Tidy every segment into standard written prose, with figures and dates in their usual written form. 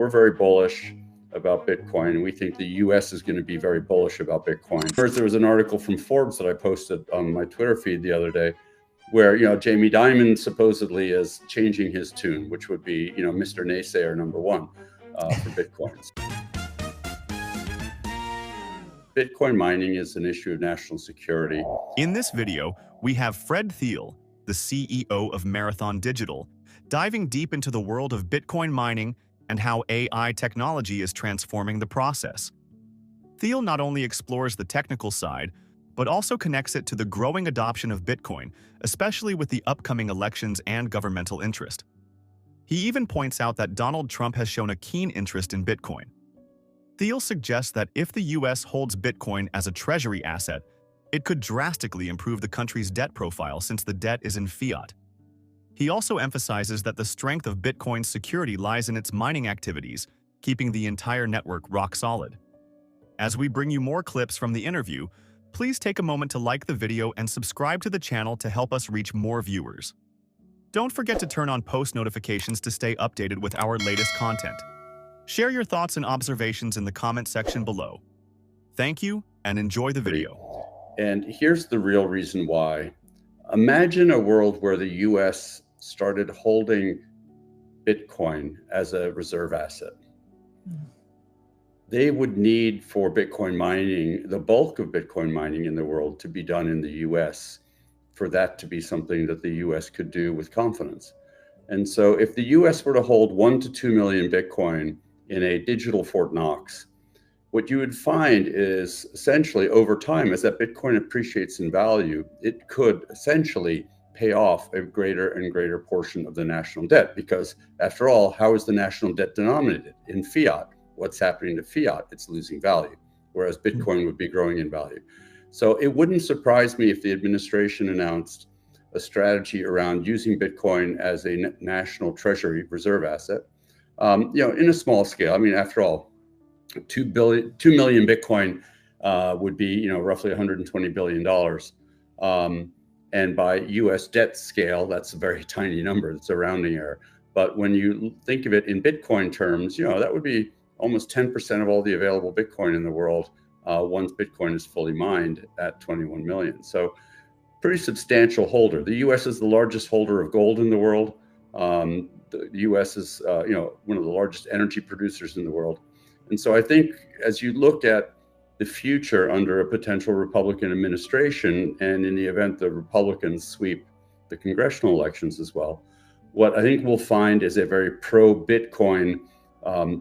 We're very bullish about Bitcoin, and we think the US is going to be very bullish about Bitcoin. First, there was an article from Forbes that I posted on my Twitter feed the other day where, Jamie Dimon supposedly is changing his tune, which would be, Mr. Naysayer #1 for Bitcoins. Bitcoin mining is an issue of national security. In this video, we have Fred Thiel, the CEO of Marathon Digital, diving deep into the world of Bitcoin mining and how AI technology is transforming the process. Thiel not only explores the technical side, but also connects it to the growing adoption of Bitcoin, especially with the upcoming elections and governmental interest. He even points out that Donald Trump has shown a keen interest in Bitcoin. Thiel suggests that if the US holds Bitcoin as a treasury asset, it could drastically improve the country's debt profile since the debt is in fiat. He also emphasizes that the strength of Bitcoin's security lies in its mining activities, keeping the entire network rock solid. As we bring you more clips from the interview, please take a moment to like the video and subscribe to the channel to help us reach more viewers. Don't forget to turn on post notifications to stay updated with our latest content. Share your thoughts and observations in the comment section below. Thank you and enjoy the video. And here's the real reason why. Imagine a world where the US started holding Bitcoin as a reserve asset. They would need for Bitcoin mining, the bulk of Bitcoin mining in the world, to be done in the US for that to be something that the US could do with confidence. And so if the US were to hold 1 to 2 million Bitcoin in a digital Fort Knox, what you would find is essentially over time, as that Bitcoin appreciates in value, it could essentially pay off a greater and greater portion of the national debt. Because after all, how is the national debt denominated? In fiat. What's happening to fiat? It's losing value, whereas Bitcoin would be growing in value. So it wouldn't surprise me if the administration announced a strategy around using Bitcoin as a national treasury reserve asset, in a small scale. I mean, after all, 2 million Bitcoin would be, roughly $120 billion. And by US debt scale, that's a very tiny number. It's a rounding error. But when you think of it in Bitcoin terms, that would be almost 10% of all the available Bitcoin in the world once Bitcoin is fully mined at 21 million. So pretty substantial holder. The US is the largest holder of gold in the world. The US is, one of the largest energy producers in the world. And so I think as you look at the future under a potential Republican administration, and in the event the Republicans sweep the congressional elections as well, what I think we'll find is a very pro-Bitcoin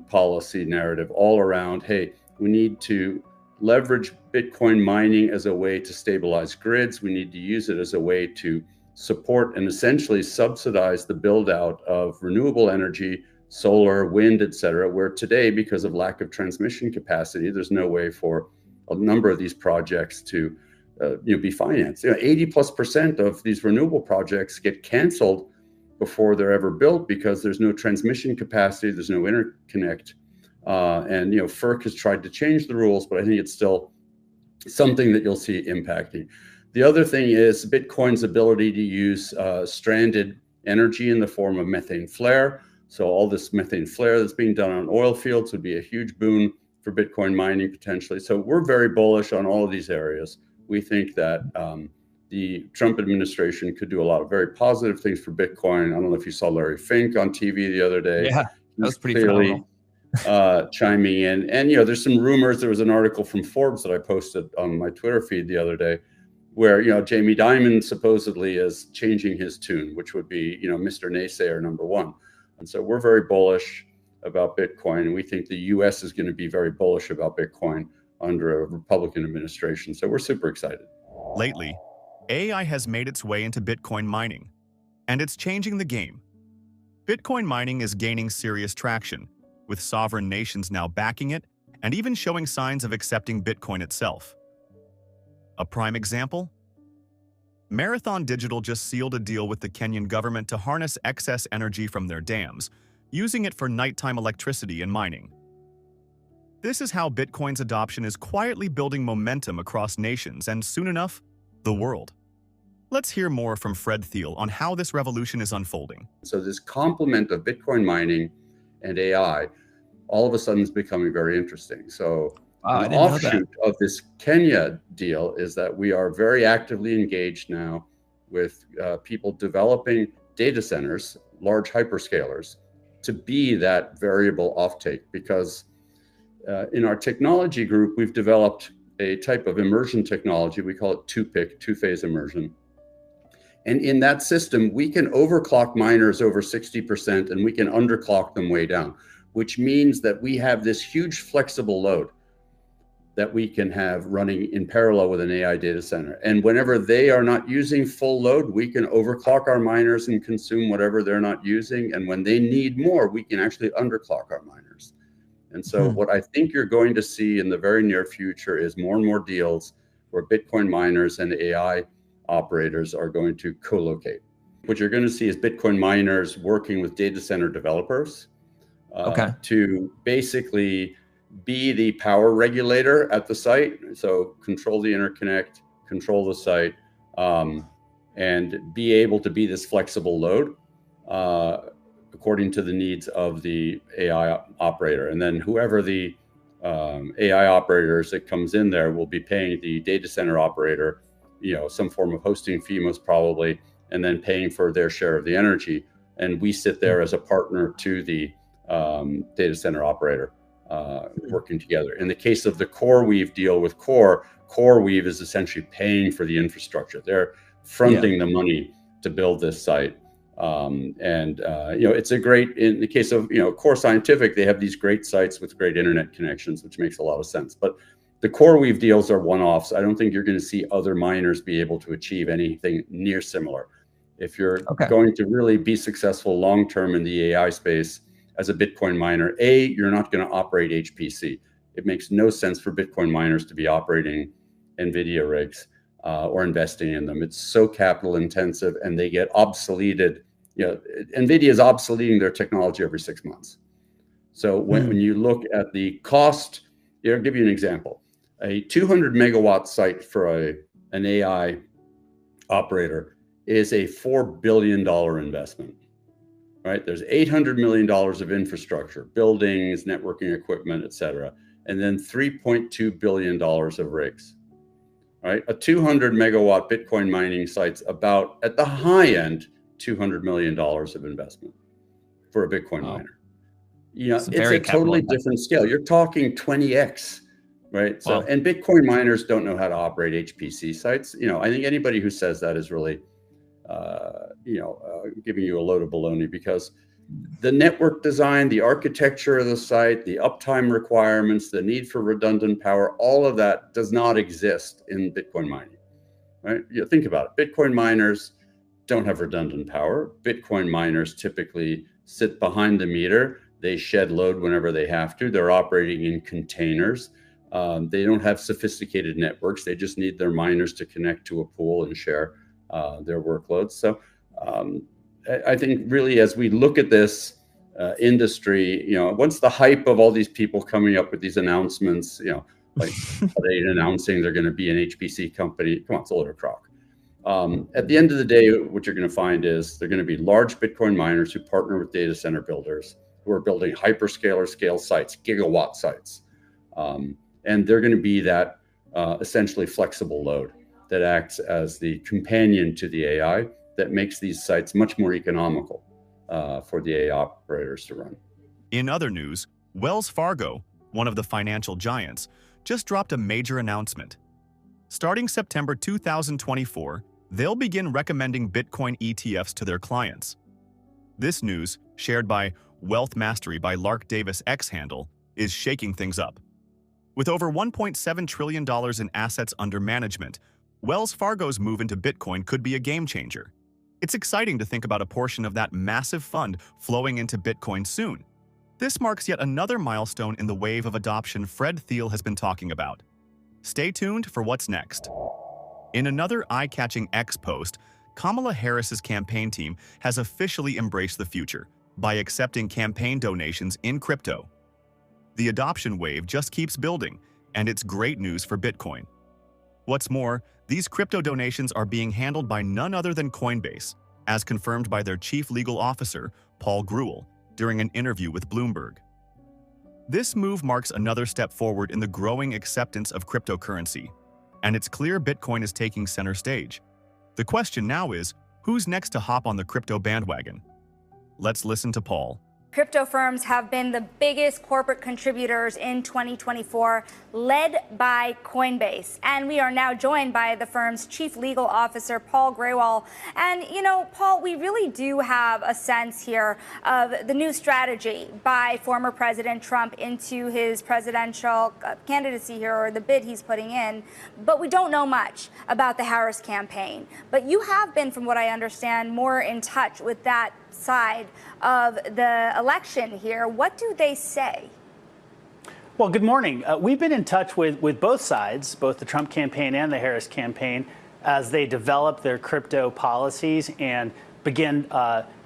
policy narrative all around, hey, we need to leverage Bitcoin mining as a way to stabilize grids. We need to use it as a way to support and essentially subsidize the build out of renewable energy, solar, wind, et cetera, where today, because of lack of transmission capacity, there's no way for a number of these projects to be financed. 80+% of these renewable projects get canceled before they're ever built because there's no transmission capacity, there's no interconnect. And FERC has tried to change the rules, but I think it's still something that you'll see impacting. The other thing is Bitcoin's ability to use stranded energy in the form of methane flare. So all this methane flare that's being done on oil fields would be a huge boon for Bitcoin mining potentially. So we're very bullish on all of these areas. We think that the Trump administration could do a lot of very positive things for Bitcoin. I don't know if you saw Larry Fink on TV the other day. Yeah, that was pretty clearly phenomenal. Chiming in. And, there's some rumors. There was an article from Forbes that I posted on my Twitter feed the other day where, Jamie Dimon supposedly is changing his tune, which would be, Mr. Naysayer #1. And so we're very bullish about Bitcoin, and we think the US is going to be very bullish about Bitcoin under a Republican administration. So we're super excited. Lately, AI has made its way into Bitcoin mining, and it's changing the game. Bitcoin mining is gaining serious traction, with sovereign nations now backing it and even showing signs of accepting Bitcoin itself. A prime example? Marathon Digital just sealed a deal with the Kenyan government to harness excess energy from their dams, using it for nighttime electricity and mining. This is how Bitcoin's adoption is quietly building momentum across nations and, soon enough, the world. Let's hear more from Fred Thiel on how this revolution is unfolding. So this complement of Bitcoin mining and AI all of a sudden is becoming very interesting. So Wow, an I didn't know that. offshoot of this Kenya deal is that we are very actively engaged now with people developing data centers, large hyperscalers, to be that variable offtake. Because in our technology group, we've developed a type of immersion technology. We call it two-PIC, two-phase immersion. And in that system, we can overclock miners over 60% and we can underclock them way down, which means that we have this huge flexible load that we can have running in parallel with an AI data center. And whenever they are not using full load, we can overclock our miners and consume whatever they're not using. And when they need more, we can actually underclock our miners. And so what I think you're going to see in the very near future is more and more deals where Bitcoin miners and AI operators are going to co-locate. What you're going to see is Bitcoin miners working with data center developers to basically be the power regulator at the site. So control the interconnect, control the site, and be able to be this flexible load according to the needs of the AI operator. And then whoever the AI operators that comes in there will be paying the data center operator, some form of hosting fee most probably, and then paying for their share of the energy. And we sit there as a partner to the data center operator, working together. In the case of the CoreWeave deal with CoreWeave is essentially paying for the infrastructure. They're fronting the money to build this site. It's a great, in the case of, Core Scientific, they have these great sites with great internet connections, which makes a lot of sense. But the CoreWeave deals are one-offs. I don't think you're going to see other miners be able to achieve anything near similar. If you're going to really be successful long-term in the AI space as a Bitcoin miner, you're not going to operate HPC. It makes no sense for Bitcoin miners to be operating NVIDIA rigs or investing in them. It's so capital intensive and they get obsoleted. NVIDIA is obsoleting their technology every 6 months. So when you look at the cost, I'll give you an example. A 200 megawatt site for an AI operator is a $4 billion investment, right? There's $800 million of infrastructure, buildings, networking equipment, et cetera, and then $3.2 billion of rigs, right? A 200 megawatt Bitcoin mining site's about, at the high end, $200 million of investment for a Bitcoin miner. It's a totally different scale. You're talking 20x, right? So, and Bitcoin miners don't know how to operate HPC sites. I think anybody who says that is really, giving you a load of baloney, because the network design, the architecture of the site, the uptime requirements, the need for redundant power, all of that does not exist in Bitcoin mining, right? Think about it. Bitcoin miners don't have redundant power. Bitcoin miners typically sit behind the meter. They shed load whenever they have to. They're operating in containers. They don't have sophisticated networks. They just need their miners to connect to a pool and share their workloads. So I think really, as we look at this industry, once the hype of all these people coming up with these announcements, like are they announcing they're going to be an HPC company? Come on, it's a load of crock. At the end of the day, what you're going to find is they're going to be large Bitcoin miners who partner with data center builders who are building hyperscaler scale sites, gigawatt sites. And they're going to be that essentially flexible load that acts as the companion to the AI that makes these sites much more economical for the AI operators to run. In other news, Wells Fargo, one of the financial giants, just dropped a major announcement. Starting September 2024, they'll begin recommending Bitcoin ETFs to their clients. This news, shared by Wealth Mastery by Lark Davis X handle, is shaking things up. With over $1.7 trillion in assets under management, Wells Fargo's move into Bitcoin could be a game changer. It's exciting to think about a portion of that massive fund flowing into Bitcoin soon. This marks yet another milestone in the wave of adoption Fred Thiel has been talking about. Stay tuned for what's next. In another eye-catching X post, Kamala Harris's campaign team has officially embraced the future by accepting campaign donations in crypto. The adoption wave just keeps building, and it's great news for Bitcoin. What's more, these crypto donations are being handled by none other than Coinbase, as confirmed by their chief legal officer, Paul Grewal, during an interview with Bloomberg. This move marks another step forward in the growing acceptance of cryptocurrency, and it's clear Bitcoin is taking center stage. The question now is, who's next to hop on the crypto bandwagon? Let's listen to Paul. Crypto firms have been the biggest corporate contributors in 2024, led by Coinbase. And we are now joined by the firm's chief legal officer, Paul Grewal. And, you know, Paul, we really do have a sense here of the new strategy by former President Trump into his presidential candidacy here, or the bid he's putting in. But we don't know much about the Harris campaign. But you have been, from what I understand, more in touch with that side of the election here. What do they say? Well, good morning. We've been in touch with both sides, both the Trump campaign and the Harris campaign, as they develop their crypto policies and begin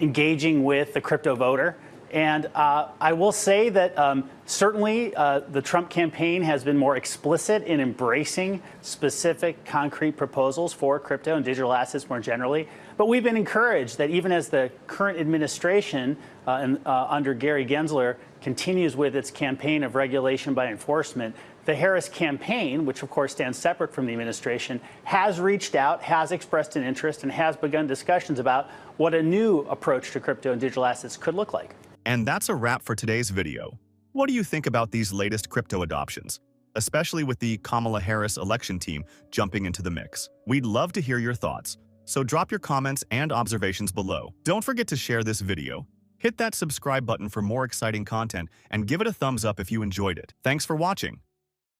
engaging with the crypto voter. And I will say that certainly the Trump campaign has been more explicit in embracing specific concrete proposals for crypto and digital assets more generally. But we've been encouraged that even as the current administration under Gary Gensler continues with its campaign of regulation by enforcement, the Harris campaign, which of course stands separate from the administration, has reached out, has expressed an interest, and has begun discussions about what a new approach to crypto and digital assets could look like. And that's a wrap for today's video. What do you think about these latest crypto adoptions, especially with the Kamala Harris election team jumping into the mix? We'd love to hear your thoughts, so drop your comments and observations below. Don't forget to share this video, hit that subscribe button for more exciting content, and give it a thumbs up if you enjoyed it. Thanks for watching.